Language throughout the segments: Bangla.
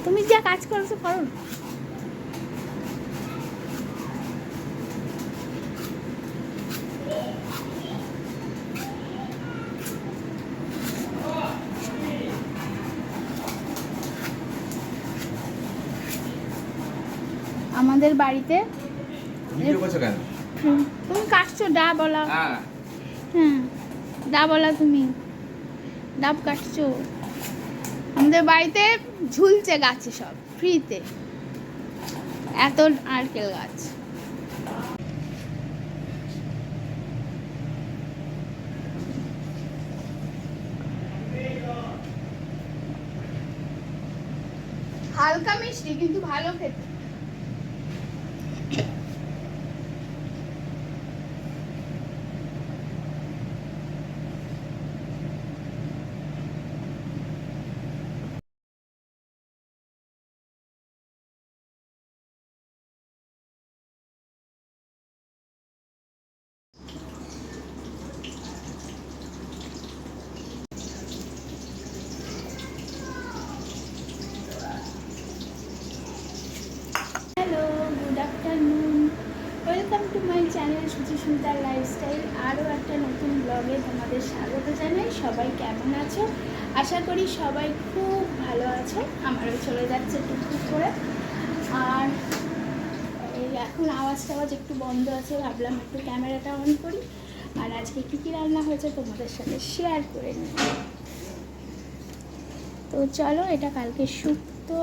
তুমি যা কাজ করছো করো। আমাদের বাড়িতে তুমি কাটছো ডা বলা। হ্যাঁ ডা বলা, তুমি ডাব কাটছো। আমাদের বাড়িতে ঝুলছে গাছে সব ফ্রিতে, এত নারকেল গাছ। হালকা মিষ্টি কিন্তু ভালো খেতে। Hello, good afternoon, welcome to my channel সুচিস্মিতার লাইফস্টাইল। আরও একটা নতুন ব্লগে তোমাদের স্বাগত জানাই। সবাই কেমন আছো? আশা করি সবাই খুব ভালো আছো। আমারও চলে যাচ্ছে টুকটুক করে। আর এই এখন আওয়াজ টাওয়াজ একটু বন্ধ আছে, ভাবলাম একটু ক্যামেরাটা অন করি। আর আজকে কী কী রান্না হয়েছে তোমাদের সাথে শেয়ার করে নিই। তো চলো, এটা কালকে শুক্তো,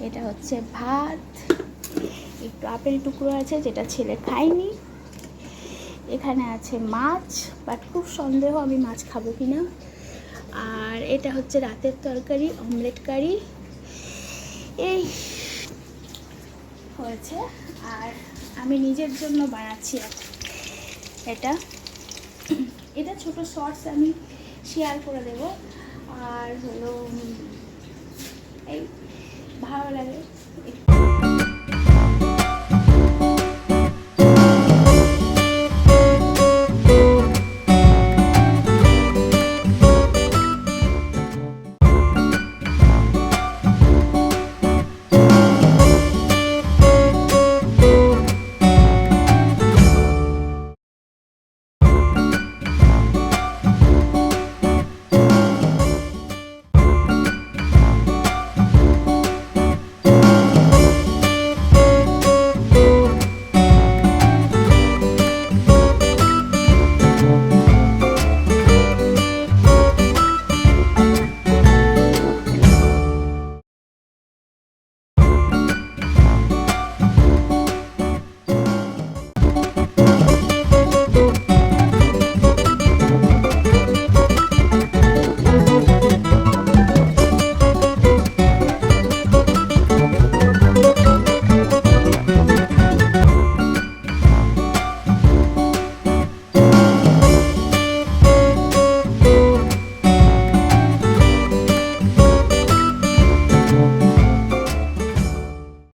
এটা হচ্ছে ভাত, একটু আপেল টুকরো আছে যেটা ছেলে খায়নি, এখানে আছে মাছ, বাট খুব সন্দেহ আমি মাছ খাবো কি না। আর এটা হচ্ছে রাতের তরকারি, অমলেট কারি, এই হয়েছে। আর আমি নিজের জন্য বানাচ্ছি এটা এটা ছোট শর্টস আমি শেয়ার করে দেব। আর হলো এই ভালো লাগে।